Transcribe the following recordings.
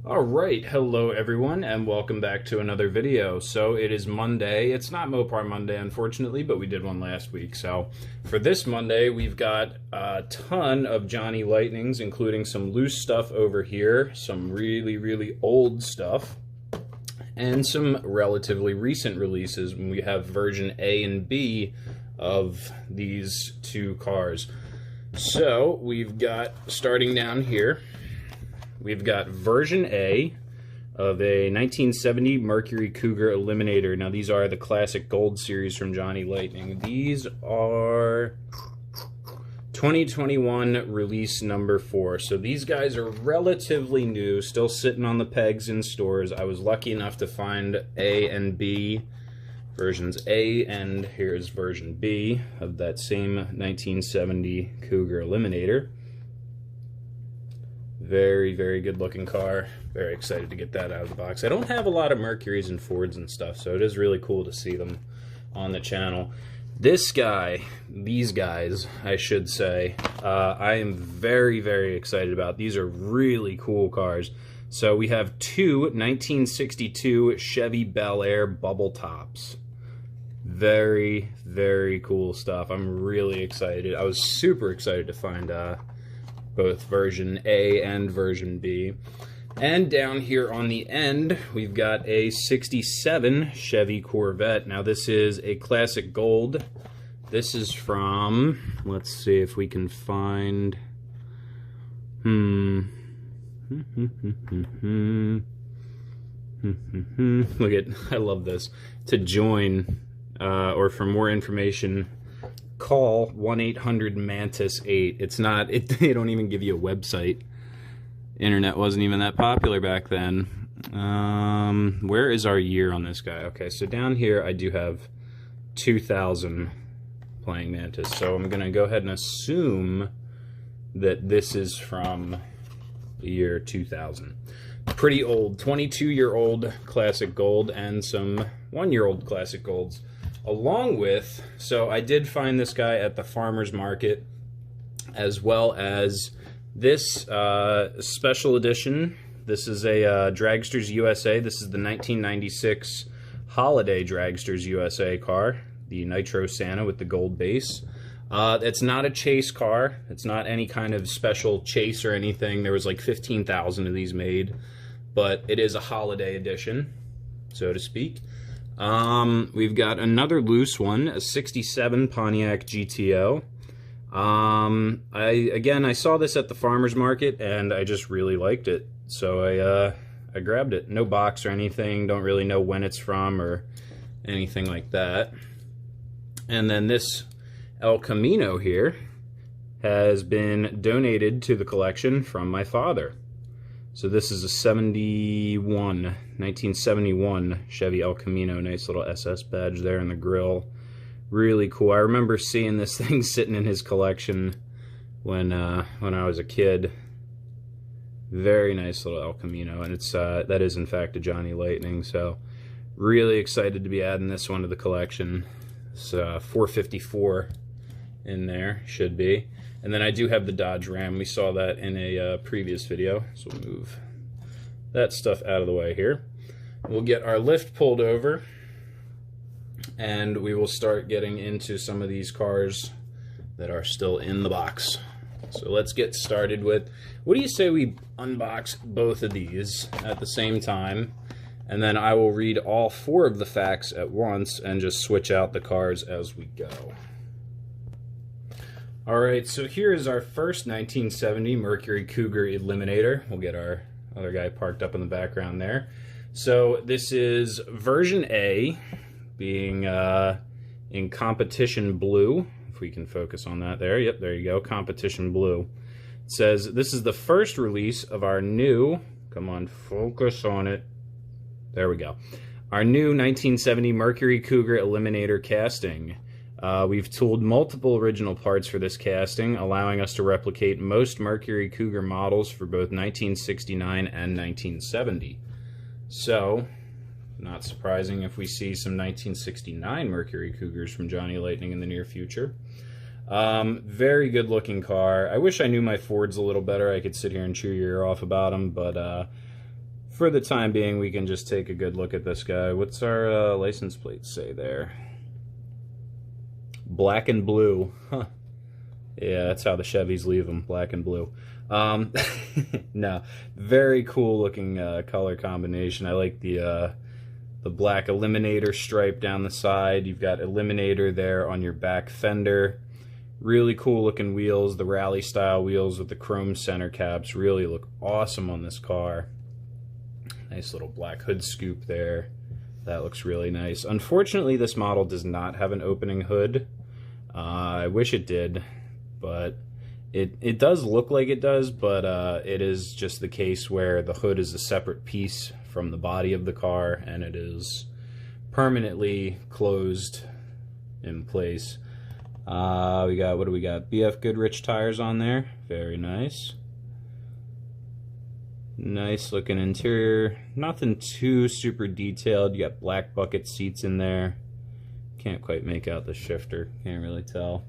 Alright, hello everyone, and welcome back to another video. So it is Monday. It's not Mopar Monday, unfortunately, but we did one last week. So for this Monday, we've got a ton of Johnny Lightnings, including some loose stuff over here, some really old stuff, and some relatively recent releases. We have version A and B of these two cars. So we've got, starting down here, we've got version A of a 1970 Mercury Cougar Eliminator. Now these are the Classic Gold Series from Johnny Lightning. These are 2021 release number 4. So these guys are relatively new, still sitting on the pegs in stores. I was lucky enough to find A and B, versions A, and here's version B of that same 1970 Cougar Eliminator. Very good looking car. Very excited to get that out of the box. I don't have a lot of Mercurys and Fords and stuff, so it is really cool to see them on the channel. This guy, these guys, I should say, I am very excited about. These are really cool cars. So we have two 1962 Chevy Bel Air bubble tops. Very cool stuff. I'm really excited. I was super excited to find both version A and version B. And down here on the end, we've got a 67 Chevy Corvette. Now this is a Classic Gold. This is from, let's see if we can find, look at, I love this. To join, or for more information, call 1-800-MANTIS-8. It's not, they don't even give you a website. Internet wasn't even that popular back then. Where is our year on this guy? Okay, so down here I do have 2000 playing Mantis. So I'm going to go ahead and assume that this is from the year 2000. Pretty old, 22-year-old Classic Gold and some 1-year-old Classic Golds. Along with, so I did find this guy at the farmer's market, as well as this special edition. This is a Dragsters USA. This is the 1996 Holiday Dragsters USA car, the Nitro Santa with the gold base. It's not a chase car. It's not any kind of special chase or anything. There was like 15,000 of these made, but it is a holiday edition, so to speak. We've got another loose one, a 67 Pontiac GTO. I saw this at the farmer's market and I just really liked it, so I grabbed it. No box or anything, don't really know when it's from or anything like that. And then this El Camino here has been donated to the collection from my father. So this is a 1971 Chevy El Camino. Nice little SS badge there in the grill. Really cool. I remember seeing this thing sitting in his collection when I was a kid. Very nice little El Camino, and it's that is in fact a Johnny Lightning. So really excited to be adding this one to the collection. It's 454 in there, should be. And then I do have the Dodge Ram. We saw that in a previous video. So we'll move that stuff out of the way here. We'll get our lift pulled over, and we will start getting into some of these cars that are still in the box. So let's get started with, what do you say we unbox both of these at the same time? And then I will read all 4 of the facts at once and just switch out the cars as we go. Alright, so here is our first 1970 Mercury Cougar Eliminator. We'll get our other guy parked up in the background there. So this is version A, being in competition blue. If we can focus on that there. Yep, there you go, competition blue. It says, this is the first release of our new, come on, focus on it. There we go. Our new 1970 Mercury Cougar Eliminator casting. We've tooled multiple original parts for this casting, allowing us to replicate most Mercury Cougar models for both 1969 and 1970. So, not surprising if we see some 1969 Mercury Cougars from Johnny Lightning in the near future. Very good looking car. I wish I knew my Fords a little better. I could sit here and chew your ear off about them, but for the time being, we can just take a good look at this guy. What's our license plate say there? Black and blue. Huh. Yeah, that's how the Chevys leave them, black and blue. No, very cool looking color combination. I like the black Eliminator stripe down the side. You've got Eliminator there on your back fender. Really cool looking wheels. The rally style wheels with the chrome center caps really look awesome on this car. Nice little black hood scoop there. That looks really nice. Unfortunately, this model does not have an opening hood. I wish it did, but it does look like it does, but it is just the case where the hood is a separate piece from the body of the car, and it is permanently closed in place. We got, what do we got? BF Goodrich tires on there. Very nice. Nice looking interior. Nothing too super detailed. You got black bucket seats in there. Can't quite make out the shifter. Can't really tell.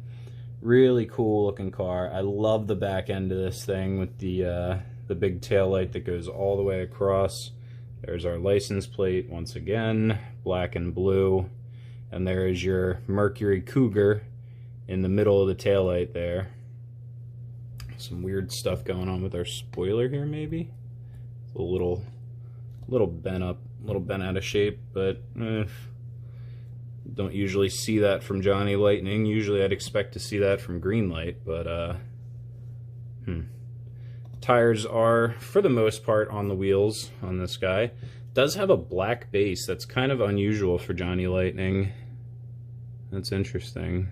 Really cool looking car. I love the back end of this thing with the big tail light that goes all the way across. There's our license plate once again, black and blue. And there is your Mercury Cougar in the middle of the tail light there. Some weird stuff going on with our spoiler here, maybe. It's a little bent up, a little bent out of shape, but don't usually see that from Johnny Lightning. Usually I'd expect to see that from Greenlight, but Tires are, for the most part, on the wheels on this guy. Does have a black base. That's kind of unusual for Johnny Lightning. That's interesting.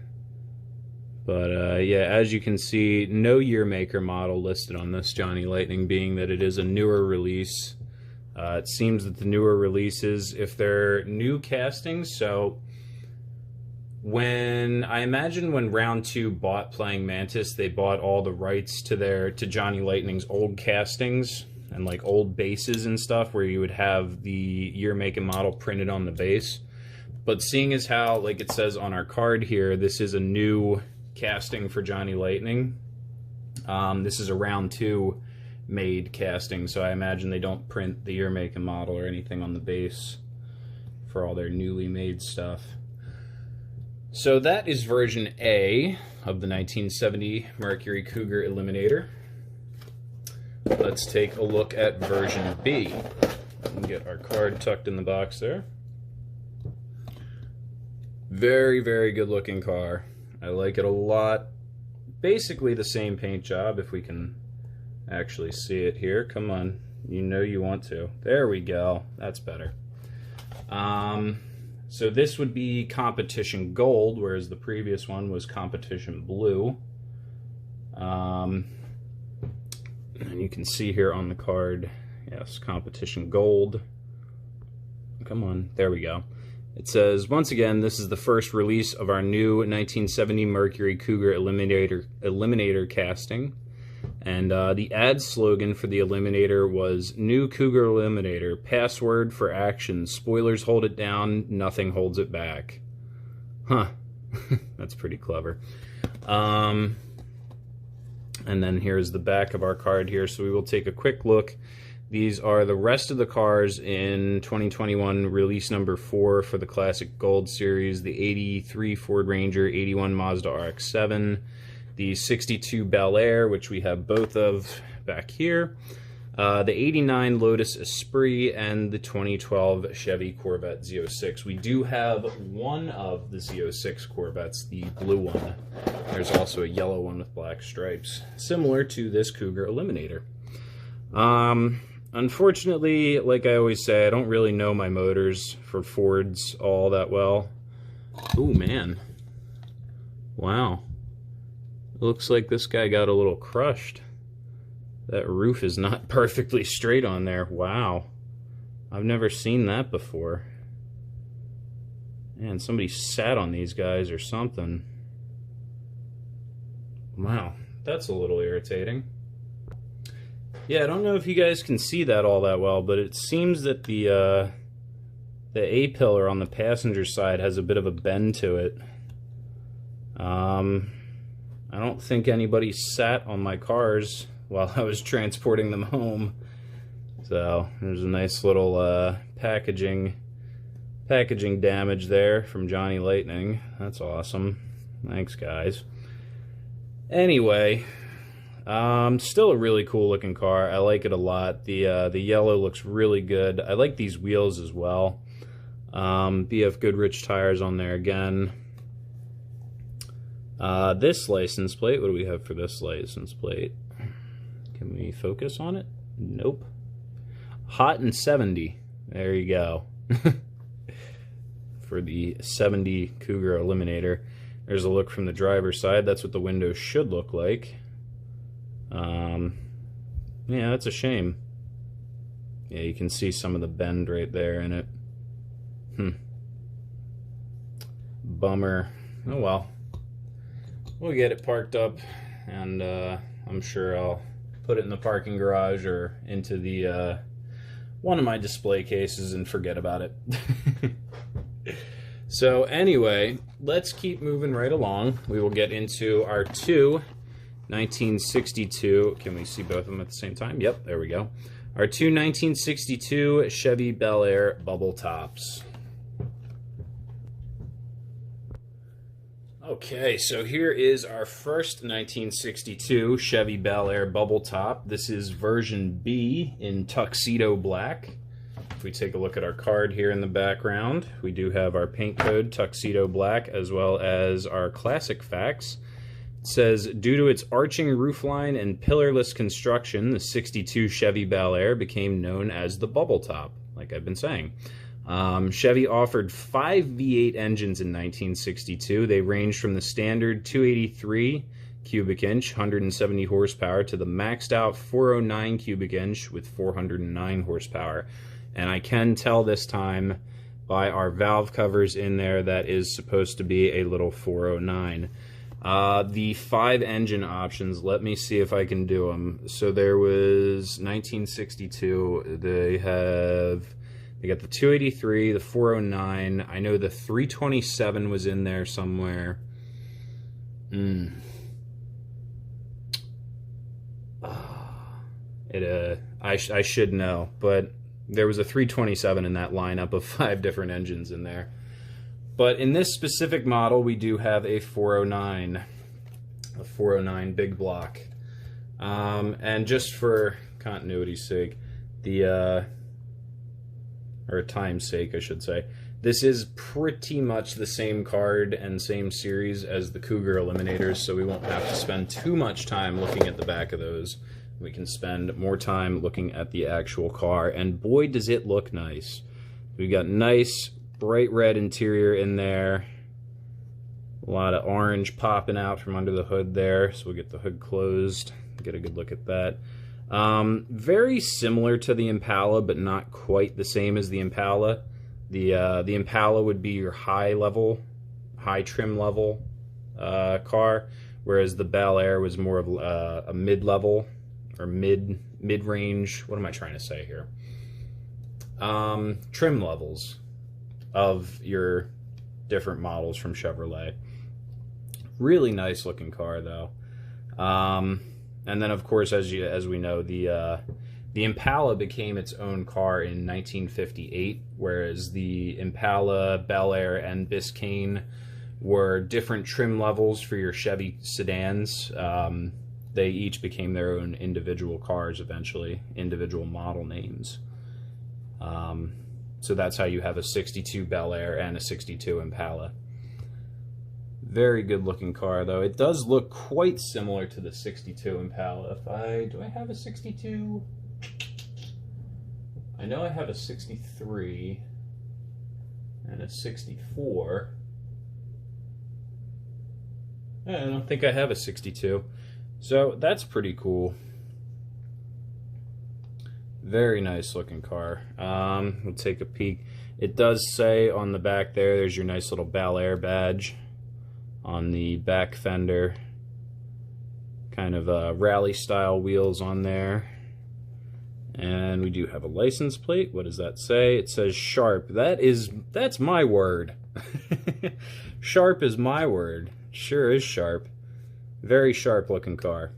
But yeah, as you can see, no year maker model listed on this Johnny Lightning, being that it is a newer release. It seems that the newer releases, if they're new castings, so I imagine when Round 2 bought Playing Mantis, they bought all the rights to Johnny Lightning's old castings and like old bases and stuff, where you would have the year, make, and model printed on the base. But seeing as how, like it says on our card here, this is a new casting for Johnny Lightning. This is a Round 2 made casting, so I imagine they don't print the year, make, and model or anything on the base for all their newly made stuff. So that is version A of the 1970 Mercury Cougar Eliminator. Let's take a look at version B. And get our card tucked in the box there. Very, very good looking car. I like it a lot. Basically the same paint job, if we can actually see it here. Come on, you know you want to. There we go. That's better. So this would be Competition Gold, whereas the previous one was Competition Blue. And you can see here on the card, yes, Competition Gold. Come on, there we go. It says, once again, this is the first release of our new 1970 Mercury Cougar Eliminator casting. And the ad slogan for the Eliminator was, "New Cougar Eliminator, password for action. Spoilers hold it down, nothing holds it back." Huh. That's pretty clever. And then here's the back of our card here. So we will take a quick look. These are the rest of the cars in 2021 release number 4 for the Classic Gold Series. The 83 Ford Ranger, 81 Mazda RX-7, the 62 Bel Air, which we have both of back here, the 89 Lotus Esprit, and the 2012 Chevy Corvette Z06. We do have one of the Z06 Corvettes, the blue one. There's also a yellow one with black stripes, similar to this Cougar Eliminator. Unfortunately, like I always say, I don't really know my motors for Fords all that well. Ooh, man. Wow. Looks like this guy got a little crushed. That roof is not perfectly straight on there. Wow. I've never seen that before. Man, somebody sat on these guys or something. Wow, that's a little irritating. Yeah, I don't know if you guys can see that all that well, but it seems that the A-pillar on the passenger side has a bit of a bend to it. I don't think anybody sat on my cars while I was transporting them home. So there's a nice little packaging damage there from Johnny Lightning. That's awesome. Thanks, guys. Anyway, still a really cool looking car. I like it a lot. The yellow looks really good. I like these wheels as well. BF Goodrich tires on there again. This license plate, what do we have for this license plate? Can we focus on it? Nope. Hot and 70. There you go. For the 70 Cougar Eliminator. There's a look from the driver's side. That's what the window should look like. Yeah, that's a shame. Yeah, you can see some of the bend right there in it. Bummer. Oh well. We'll get it parked up, and I'm sure I'll put it in the parking garage or into the one of my display cases and forget about it. So anyway, let's keep moving right along. We will get into our two 1962. Can we see both of them at the same time? Yep, there we go. Our two 1962 Chevy Bel Air bubble tops. Okay, so here is our first 1962 Chevy Bel Air bubble top. This is version B in tuxedo black. If we take a look at our card here in the background, we do have our paint code tuxedo black as well as our classic facts. It says, due to its arching roofline and pillarless construction, the 62 Chevy Bel Air became known as the bubble top, like I've been saying. Chevy offered 5 V8 engines in 1962. They ranged from the standard 283 cubic inch, 170 horsepower, to the maxed out 409 cubic inch with 409 horsepower. And I can tell this time by our valve covers in there that is supposed to be a little 409. The 5 engine options, let me see if I can do them. So there was 1962, they got the 283, the 409, I know the 327 was in there somewhere. I should know, but there was a 327 in that lineup of 5 different engines in there. But in this specific model, we do have a 409 big block. And just for continuity's sake, or time's sake, I should say, this is pretty much the same card and same series as the Cougar Eliminators, so we won't have to spend too much time looking at the back of those. We can spend more time looking at the actual car, and boy does it look nice. We've got nice bright red interior in there, a lot of orange popping out from under the hood there, so we'll get the hood closed, get a good look at that. Very similar to the Impala, but not quite the same as the Impala. The Impala would be your high trim level car, whereas the Bel Air was more of a mid-level or mid-range. What am I trying to say here? Trim levels of your different models from Chevrolet. Really nice looking car though. And then, of course, as we know, the Impala became its own car in 1958, whereas the Impala, Bel Air, and Biscayne were different trim levels for your Chevy sedans. They each became their own individual cars eventually, individual model names. So that's how you have a 62 Bel Air and a 62 Impala. Very good looking car though. It does look quite similar to the 62 Impala. Do I have a 62? I know I have a 63 and a 64. I don't think I have a 62. So that's pretty cool. Very nice looking car. We'll take a peek. It does say on the back there's your nice little Bel Air badge on the back fender. Kind of rally style wheels on there. And we do have a license plate. What does that say? It says Sharp. That's my word. Sharp is my word. Sure is sharp. Very sharp looking car.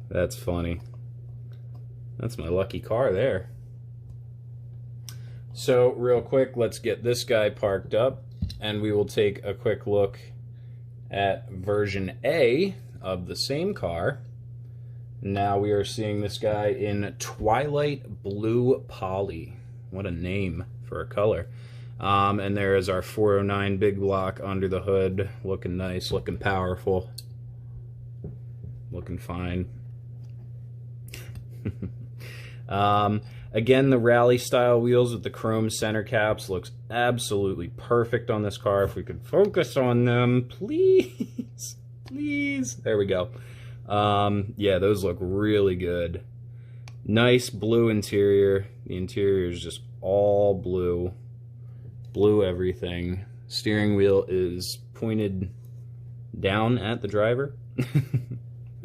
That's funny. That's my lucky car there. So real quick, let's get this guy parked up and we will take a quick look at version A of the same car. Now we are seeing this guy in Twilight Blue Poly. What a name for a color. And there is our 409 big block under the hood. Looking nice, looking powerful, looking fine. Again, the rally style wheels with the chrome center caps looks absolutely perfect on this car. If we could focus on them, please. Please. There we go. Yeah, those look really good. Nice blue interior. The interior is just all blue. Blue everything. Steering wheel is pointed down at the driver.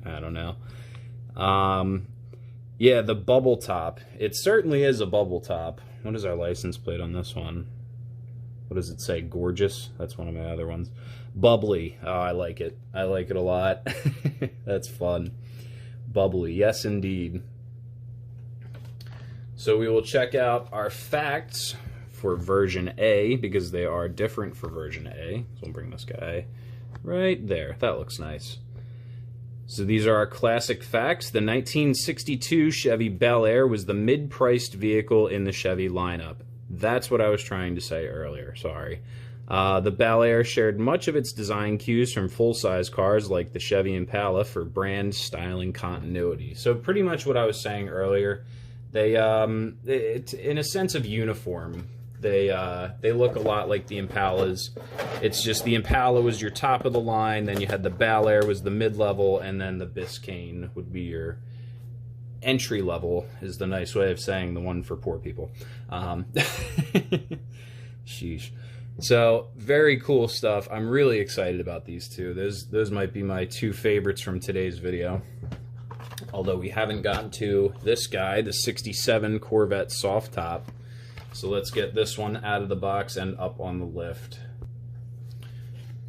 I don't know. Yeah, the bubble top. It certainly is a bubble top. What is our license plate on this one? What does it say? Gorgeous? That's one of my other ones. Bubbly. Oh, I like it. I like it a lot. That's fun. Bubbly. Yes, indeed. So we will check out our facts for version A, because they are different for version A. So we'll bring this guy right there. That looks nice. So these are our classic facts. The 1962 Chevy Bel Air was the mid-priced vehicle in the Chevy lineup. That's what I was trying to say earlier, sorry. The Bel Air shared much of its design cues from full-size cars like the Chevy Impala for brand styling continuity. So pretty much what I was saying earlier, they, in a sense of uniform, they look a lot like the Impalas. It's just the Impala was your top of the line, then you had the Bel Air was the mid-level, and then the Biscayne would be your entry level, is the nice way of saying the one for poor people. Sheesh. So, very cool stuff. I'm really excited about these two. Those might be my two favorites from today's video. Although we haven't gotten to this guy, the 67 Corvette soft top. So let's get this one out of the box and up on the lift.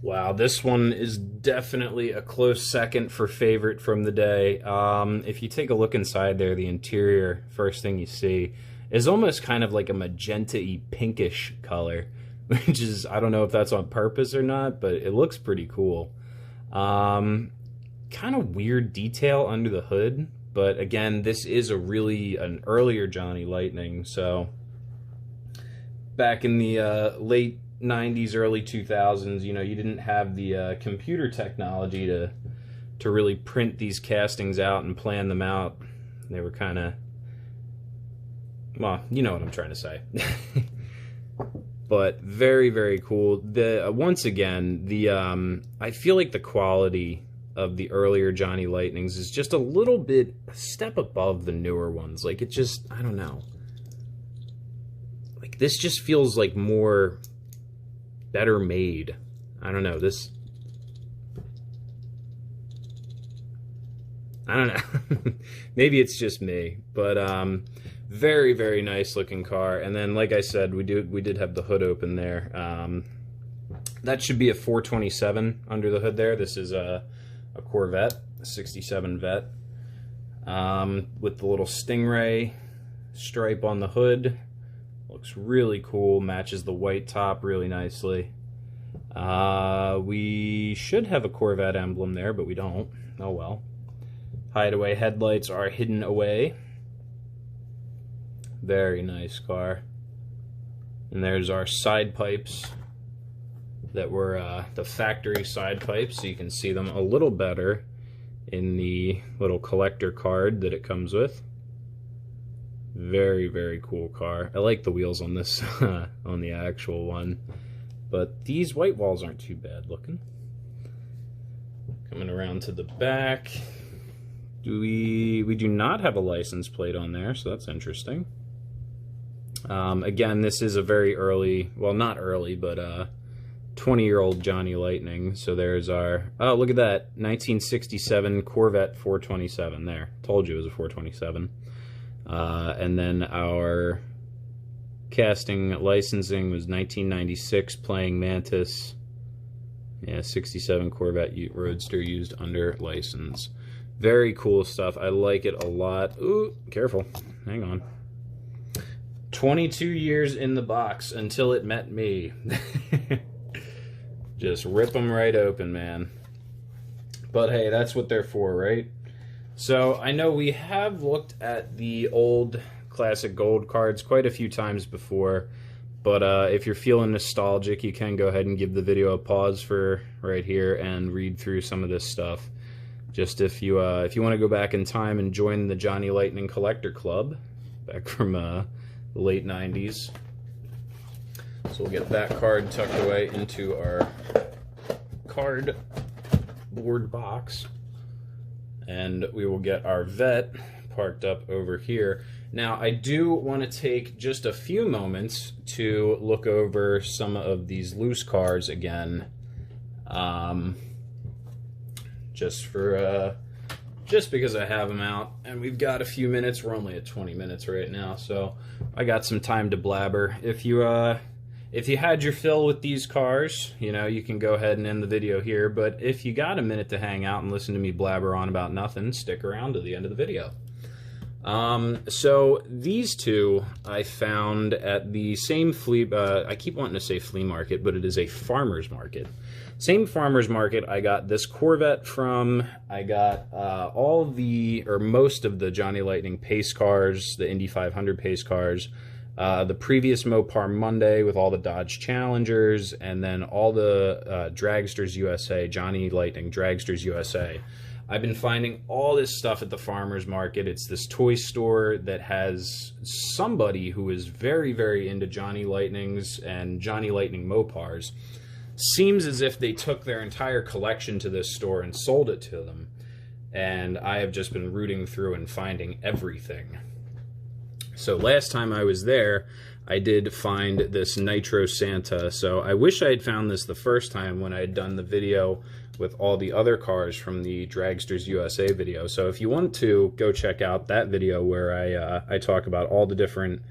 Wow, this one is definitely a close second for favorite from the day. If you take a look inside there, the interior, first thing you see, is almost kind of like a magenta-y pinkish color, which is, I don't know if that's on purpose or not, but it looks pretty cool. Kind of weird detail under the hood, but again, this is an earlier Johnny Lightning, so back in the late 90s, early 2000s, you know, you didn't have the computer technology to really print these castings out and plan them out. They were kind of, well, you know what I'm trying to say. But very, very cool. Once again, I feel like the quality of the earlier Johnny Lightnings is just a step above the newer ones. Like, it just, I don't know. Like, this just feels like better made. I don't know, I don't know. Maybe it's just me, but very, very nice looking car. And then, like I said, we did have the hood open there. That should be a 427 under the hood there. This is a Corvette, a 67 Vet, with the little Stingray stripe on the hood. Looks really cool, matches the white top really nicely. We should have a Corvette emblem there, but we don't. Oh well. Hideaway headlights are hidden away. Very nice car. And there's our side pipes that were the factory side pipes, so you can see them a little better in the little collector card that it comes with. Very, very cool car. I like the wheels on this, on the actual one. But these white walls aren't too bad looking. Coming around to the back. We do not have a license plate on there, so that's interesting. Again, this is a very early, well, not early, but 20-year-old Johnny Lightning. So there's our, oh, look at that, 1967 Corvette 427 there. Told you it was a 427. And then our casting licensing was 1996 Playing Mantis. Yeah, 67 Corvette Roadster used under license. Very cool stuff. I like it a lot. Ooh, careful. Hang on. 22 years in the box until it met me. Just rip them right open, man. But hey, that's what they're for, right? So I know we have looked at the old Classic Gold cards quite a few times before, but if you're feeling nostalgic, you can go ahead and give the video a pause for right here and read through some of this stuff. Just if you want to go back in time and join the Johnny Lightning Collector Club back from the late 90s. So we'll get that card tucked away into our cardboard box, and we will get our vet parked up over here. Now, I do want to take just a few moments to look over some of these loose cards again, just because I have them out, and we've got a few minutes. We're only at 20 minutes right now, so I got some time to blabber. If you had your fill with these cars, you know, you can go ahead and end the video here, but if you got a minute to hang out and listen to me blabber on about nothing, stick around to the end of the video. So these two I found at the same I keep wanting to say flea market, but it is a farmer's market. Same farmer's market I got this Corvette from. I got most of the Johnny Lightning pace cars, the Indy 500 pace cars, the previous Mopar Monday with all the Dodge Challengers, and then all the Dragsters USA, Johnny Lightning Dragsters USA. I've been finding all this stuff at the farmer's market. It's this toy store that has somebody who is very, very into Johnny Lightnings and Johnny Lightning Mopars. Seems as if they took their entire collection to this store and sold it to them. And I have just been rooting through and finding everything. So last time I was there, I did find this Nitro Santa. So I wish I had found this the first time when I had done the video with all the other cars from the Dragsters USA video. So if you want to, go check out that video where I talk about all the different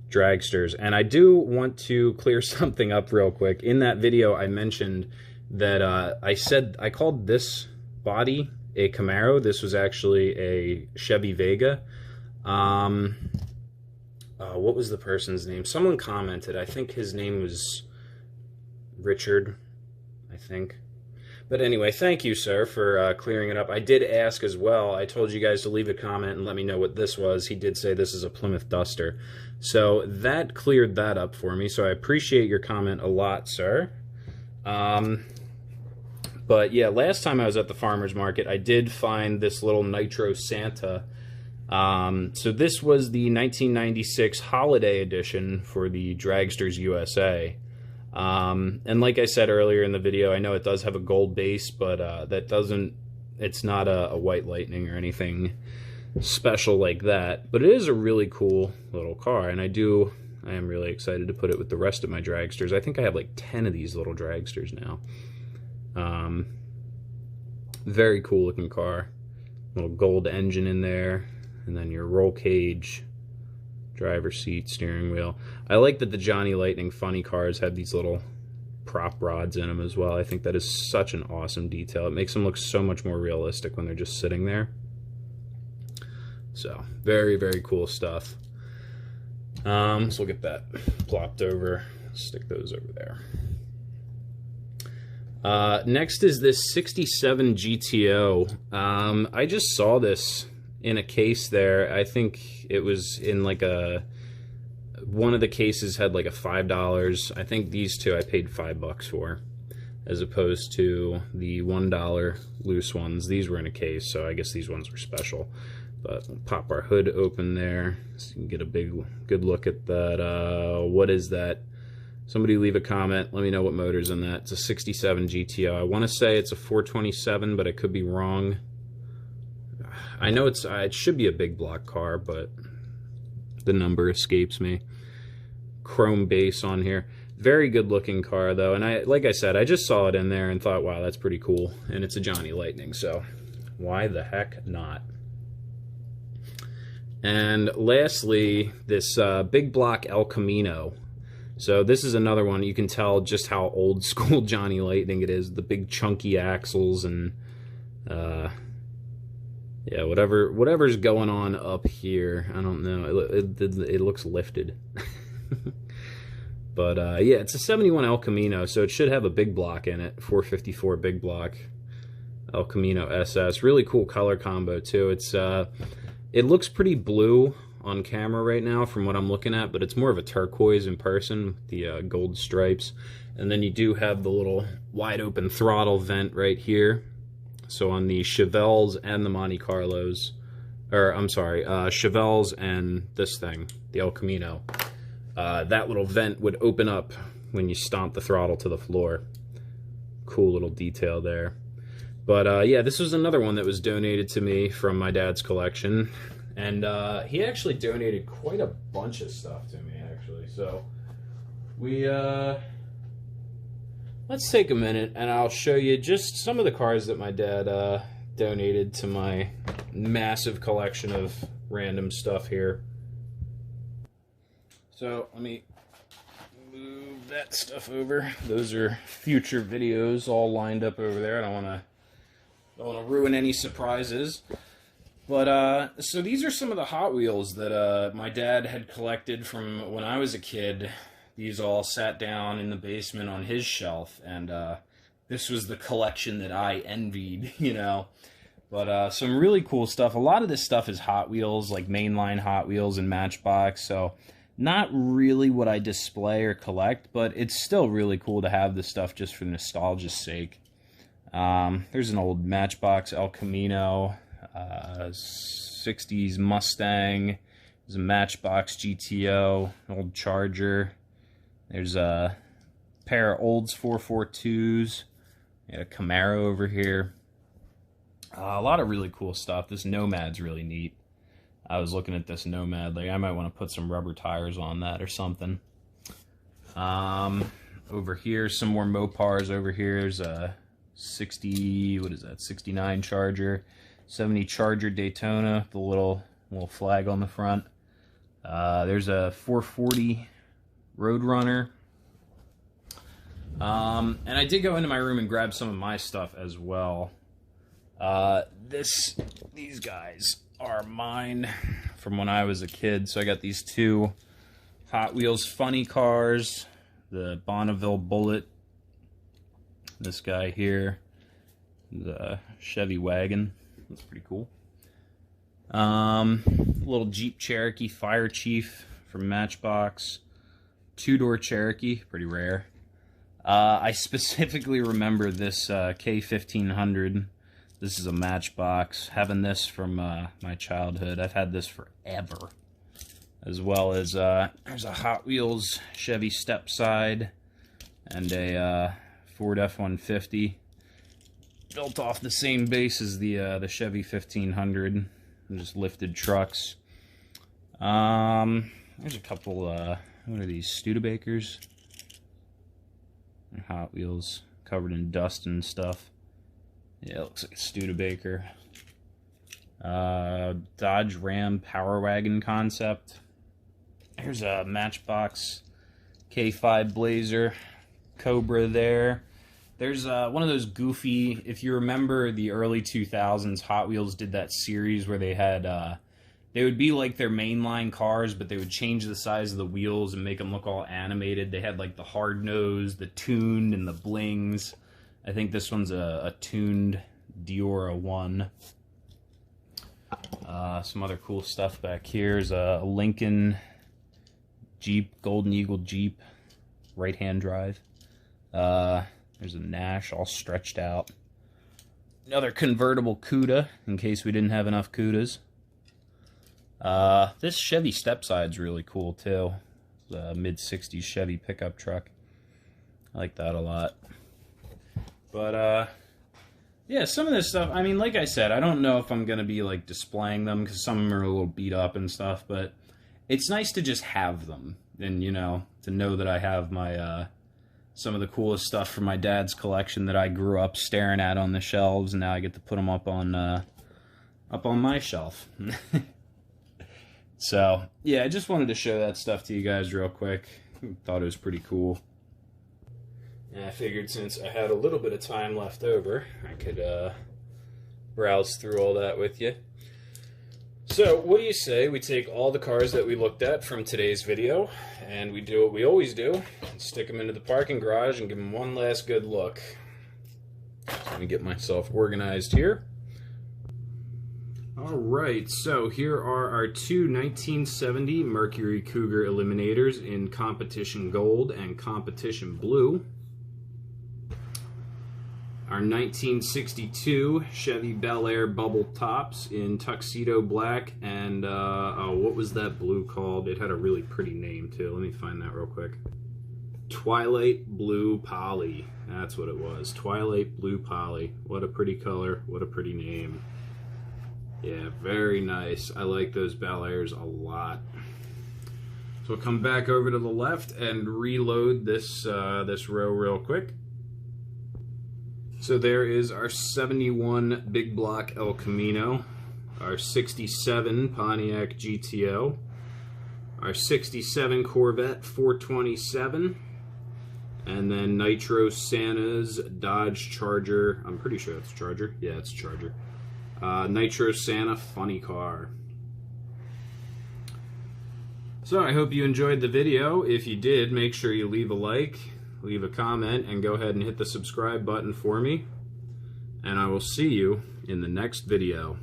dragsters. And I do want to clear something up real quick. In that video, I mentioned that I called this body a Camaro. This was actually a Chevy Vega. What was the person's name? Someone commented. I think his name was Richard, I think. But anyway, thank you, sir, for clearing it up. I did ask as well. I told you guys to leave a comment and let me know what this was. He did say this is a Plymouth Duster. So that cleared that up for me. So I appreciate your comment a lot, sir. But yeah, last time I was at the farmer's market, I did find this little Nitro Santa. So this was the 1996 holiday edition for the Dragsters USA. And like I said earlier in the video, I know it does have a gold base, but it's not a white lightning or anything special like that. But it is a really cool little car, and I am really excited to put it with the rest of my dragsters. I think I have like 10 of these little dragsters now. Very cool looking car. Little gold engine in there, and then your roll cage, driver seat, steering wheel. I like that the Johnny Lightning funny cars have these little prop rods in them as well. I think that is such an awesome detail. It makes them look so much more realistic when they're just sitting there. So, very, very cool stuff. So we'll get that plopped over. Stick those over there. Next is this 67 GTO. I just saw this in a case there. I think it was in like one of the cases had like a $5. I think these two I paid $5 for, as opposed to the $1 loose ones. These were in a case, so I guess these ones were special. But we'll pop our hood open there so you can get a good look at that. What is that? Somebody leave a comment. Let me know what motor's in that. It's a 67 GTO. I want to say it's a 427, but I could be wrong. I know it should be a big block car, but the number escapes me. Chrome base on here. Very good looking car though, and like I said, I just saw it in there and thought, wow, that's pretty cool. And it's a Johnny Lightning, so why the heck not? And lastly, this big block El Camino. So this is another one. You can tell just how old school Johnny Lightning it is. The big chunky axles and Yeah, whatever's going on up here, I don't know. It looks lifted. But yeah, it's a 71 El Camino, so it should have a big block in it, 454 big block El Camino SS. Really cool color combo too. It looks pretty blue on camera right now from what I'm looking at, but it's more of a turquoise in person with the gold stripes. And then you do have the little wide open throttle vent right here. So on the Chevelles and the Monte Carlos, or I'm sorry, Chevelles and this thing, the El Camino, that little vent would open up when you stomp the throttle to the floor. Cool little detail there. But yeah, this was another one that was donated to me from my dad's collection. And he actually donated quite a bunch of stuff to me, actually. So we, let's take a minute and I'll show you just some of the cars that my dad donated to my massive collection of random stuff here. So let me move that stuff over. Those are future videos all lined up over there. I don't want to ruin any surprises. But, so these are some of the Hot Wheels that my dad had collected from when I was a kid. These all sat down in the basement on his shelf, and this was the collection that I envied, you know. But some really cool stuff. A lot of this stuff is Hot Wheels, like mainline Hot Wheels and Matchbox, so not really what I display or collect, but it's still really cool to have this stuff just for nostalgia's sake. There's an old Matchbox El Camino, 60s Mustang. There's a Matchbox GTO, an old Charger. There's a pair of Olds 442s. Got a Camaro over here. A lot of really cool stuff. This Nomad's really neat. I was looking at this Nomad. Like, I might want to put some rubber tires on that or something. Over here, some more Mopars. Over here, there's a 60, what is that, 69 Charger. 70 Charger Daytona, the little flag on the front. There's a 440 Roadrunner. And I did go into my room and grab some of my stuff as well. These guys are mine from when I was a kid. So I got these two Hot Wheels funny cars, the Bonneville Bullet, this guy here, the Chevy Wagon. That's pretty cool. Little Jeep Cherokee Fire Chief from Matchbox. Two-door Cherokee, pretty rare. I specifically remember this K1500. This is a Matchbox. Having this from my childhood. I've had this forever. As well as there's a Hot Wheels Chevy Stepside and a Ford F-150. Built off the same base as the Chevy 1500. Just lifted trucks. There's a couple, what are these, Studebakers? Hot Wheels covered in dust and stuff. Yeah, it looks like a Studebaker. Dodge Ram Power Wagon concept. Here's a Matchbox K5 Blazer. Cobra there. There's one of those goofy, if you remember the early 2000s, Hot Wheels did that series where they had, they would be like their mainline cars, but they would change the size of the wheels and make them look all animated. They had like the hard nose, the tuned, and the blings. I think this one's a tuned Diora 1. Some other cool stuff back here is a Lincoln Jeep, Golden Eagle Jeep, right-hand drive. There's a Nash all stretched out. Another convertible Cuda, in case we didn't have enough Cudas. This Chevy Stepside's really cool, too. The mid-60s Chevy pickup truck. I like that a lot. But, yeah, some of this stuff, I mean, like I said, I don't know if I'm going to be, like, displaying them, because some of them are a little beat up and stuff, but it's nice to just have them. And, you know, to know that I have my, some of the coolest stuff from my dad's collection that I grew up staring at on the shelves, and now I get to put them up on my shelf. So, yeah, I just wanted to show that stuff to you guys real quick. Thought it was pretty cool. And I figured since I had a little bit of time left over, I could browse through all that with you. So what do you say we take all the cars that we looked at from today's video and we do what we always do, stick them into the parking garage and give them one last good look. So let me get myself organized here. Alright, so here are our two 1970 Mercury Cougar Eliminators in Competition Gold and Competition Blue. Our 1962 Chevy Bel Air bubble tops in Tuxedo Black and, oh, what was that blue called? It had a really pretty name, too. Let me find that real quick. Twilight Blue Poly. That's what it was. Twilight Blue Poly. What a pretty color. What a pretty name. Yeah, very nice. I like those Bel Airs a lot. So we'll come back over to the left and reload this, this row real quick. So there is our 71 Big Block El Camino, our 67 Pontiac GTO, our 67 Corvette 427, and then Nitro Santa's Dodge Charger. I'm pretty sure it's Charger. Yeah, it's Charger. Nitro Santa funny car. So I hope you enjoyed the video. If you did, make sure you leave a like, leave a comment, and go ahead and hit the subscribe button for me. And I will see you in the next video.